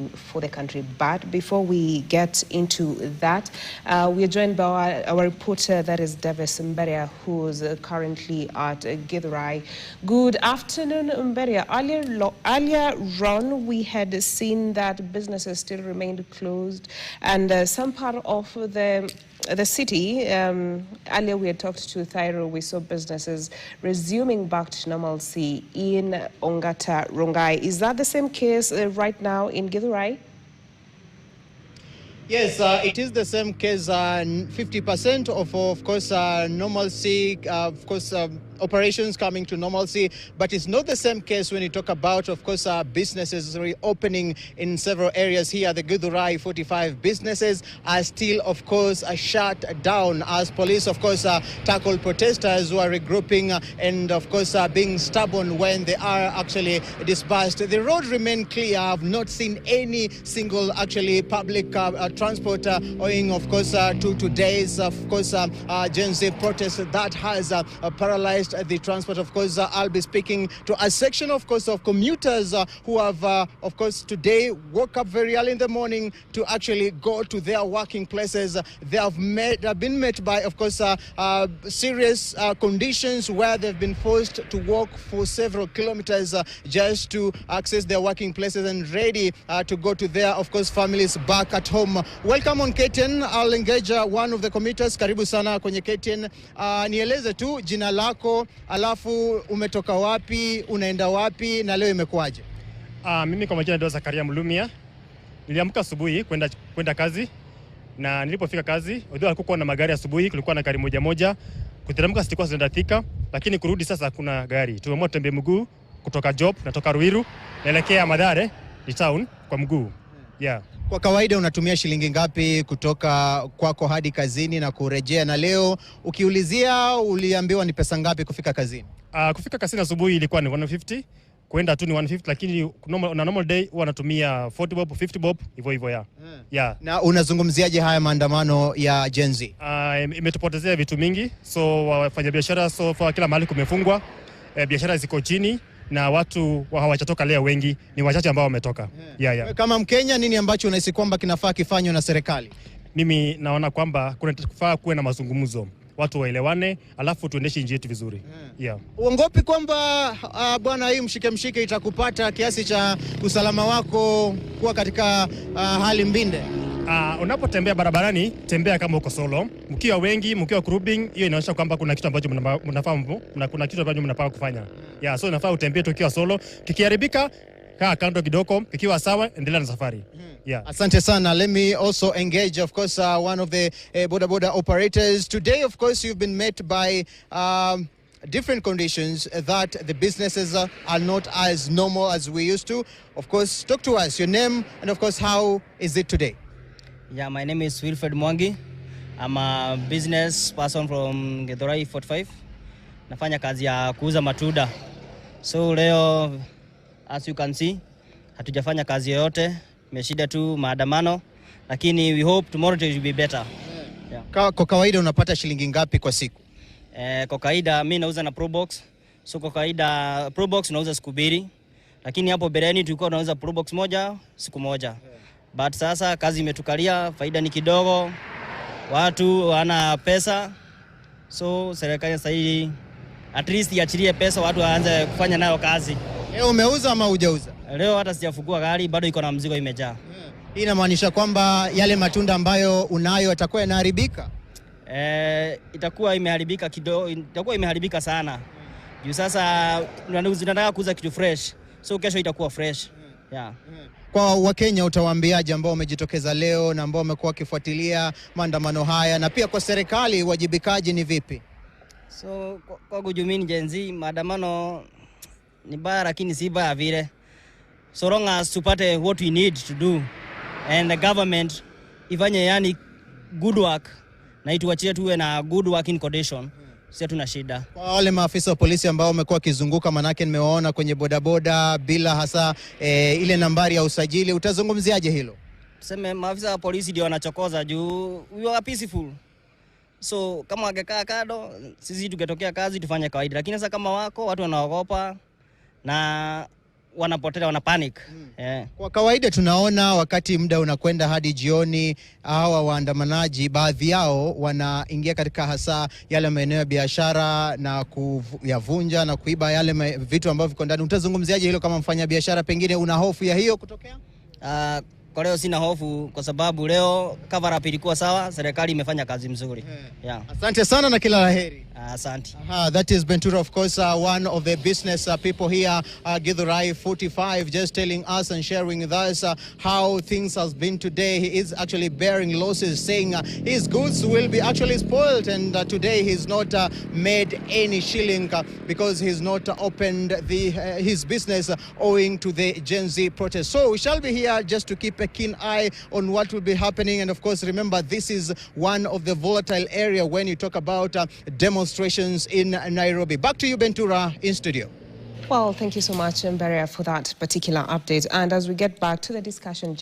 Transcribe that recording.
for the country. But before we get into that, we are joined by our reporter, that is Davis Mberia, who is currently at Githurai. Good afternoon, Mberia. Earlier on, we had seen that businesses still remained closed, and some part of the city, earlier we had talked to Thairo, we saw businesses resuming back to normalcy in Ongata Rongai. Is that the same case right now in Githurai? Yes, it is the same case. 50% of course, normalcy, of course, operations coming to normalcy, but it's not the same case when you talk about, of course, businesses reopening in several areas here. The Githurai 45 businesses are still, of course, shut down as police, of course, tackle protesters who are regrouping and, of course, being stubborn when they are actually dispersed. The road remain clear. I've not seen any single, actually, public transport owing, of course, to today's, of course, Gen Z protest that has paralyzed the transport. Of course, I'll be speaking to a section, of course, of commuters who have, of course, today woke up very early in the morning to actually go to their working places. They have been met by, of course, serious conditions where they've been forced to walk for several kilometers just to access their working places and ready to go to their, of course, families back at home. Welcome on KTN. I'll engage one of the commuters. Karibu sana kwenye KTN. Nieleze tu jina lako, alafu umetoka wapi, unaenda wapi na leo imekuaje? Mimi kwa majina ndio Zakaria Mulumia. Niliamka asubuhi kwenda kazi, na nilipofika kazi, ndio alikuwa na magari asubuhi, kulikuwa na gari moja. Kuteremka sikuwa zinatika, lakini kurudi sasa kuna gari. Tumeamua tembe mguu kutoka job, natoka Ruiru naelekea Mathare, ni town kwa mguu. Yeah. Kwa kawaida unatumia shilingi ngapi kutoka kwako hadi kazini na kurejea, na leo ukiulizia uliambiwa ni pesa ngapi kufika kazini? Kufika kazini asubuhi ilikuwa ni 150, kwenda tu ni 150, lakini normal day huwa natumia 40 bob, 50 bob, hivyo ya. Yeah. Na unazungumziaje haya maandamano ya Gen Z? Imetupotezea vitu mingi, so wafanya biashara, so kwa kila mahali kumefungwa, biashara ziko chini na watu hawajatoka leo, wengi ni wachache ambao wametoka. Yeah. Kama Mkenya, nini ambacho unahisi kwamba kinafaa kifanywe na serikali? Mimi naona kwamba kunafaa kuwe na mazungumzo, watu waelewane, alafu tuendeshe nchi yetu vizuri. Yeah. Uongopi kwamba bwana, hii mshike itakupata kiasi cha usalama wako kuwa katika hali mbinde? Unapotembea barabarani, tembea kama uko solo. Mkiwa wengi, mkiwa grouping, hiyo inaonyesha kwamba kuna kitu ambacho mnafahamu, kuna kitu ambacho mnapanga kufanya. Yeah, so inafaa utembee tukiwa solo. Kikiharibika, kaa kando kidogo, kikiwa sawa, endelea na safari. Yeah. Asante sana. Let me also engage, of course, one of the boda operators. Today, of course, you've been met by different conditions that the businesses are not as normal as we used to. Of course, talk to us, your name, and of course, how is it today? Yeah, my name is Wilfred Mwangi. I'm a business person from Githurai 45. Nafanya kazi ya kuuza matunda. So leo, as you can see, hatujafanya kazi yoyote. Tumeshida tu maandamano, lakini we hope tomorrow it will be better. Yeah. Kwa kawaida unapata shilingi ngapi kwa siku? Kwa kawaida mimi nauza na Probox. So kwa kawaida Probox nauza siku mbili. Lakini hapo bereni tulikuwa tunauza Probox moja siku moja. But sasa kazi imetukalia, faida ni kidogo, watu wana pesa. So serikali sasa hii at least iachilie pesa, watu waanze kufanya nayo kazi. Leo umeuza ama hujauza? Leo hata sijafungua gari, bado iko na mzigo imejaa. Hii inamaanisha kwamba yale matunda ambayo unayo yatakuwa yanaharibika? Itakuwa imeharibika kidogo, itakuwa imeharibika sana. Juu sasa tunataka kuuza kitu fresh. So kesho itakuwa fresh. Yeah. Kwa Wakenya utawaambiaje ambao wamejitokeza leo na ambao wamekuwa wakifuatilia maandamano haya, na pia kwa serikali wajibikaji ni vipi? So kwa kujumini Gen Z, maandamano ni baya lakini si baya vile. So long as tupate what we need to do and the government ifanye yani good work na ituachie tuwe na good working condition, sisi tuna shida. Kwa wale maafisa wa polisi ambao wamekuwa wakizunguka, manake nimewaona kwenye bodaboda bila hasa ile nambari ya usajili, utazungumziaje hilo? Tuseme maafisa wa polisi ndio wanachokoza juu we are peaceful. So kama wangekaa kado, sisi tukitokea kazi tufanye kawaida, lakini sasa kama wako watu wanaogopa na wanapotea, wana panic. Yeah. Kwa kawaida tunaona wakati muda unakwenda hadi jioni, hawa waandamanaji baadhi yao wanaingia katika hasa yale maeneo ya biashara na kuyavunja na kuiba yale vitu ambavyo viko ndani. Utazungumziaje hilo kama mfanya biashara, pengine una hofu ya hiyo kutokea? Kwa leo sina hofu kwa sababu leo cover up ilikuwa sawa, serikali imefanya kazi mzuri. Yeah. Asante sana na kila laheri. Asante. That is Bentura, of course, one of the business people here, Githurai 45, just telling us and sharing with us how things has been today. He is actually bearing losses, saying his goods will be actually spoiled, and today he's not made any shilling because he's not opened his business owing to the Gen Z protest. So we shall be here just to keep a keen eye on what will be happening. And of course, remember, this is one of the volatile area when you talk about demonstrations in Nairobi. Back to you, Bentura, in studio. Well, thank you so much, Mberia, for that particular update. And as we get back to the discussion,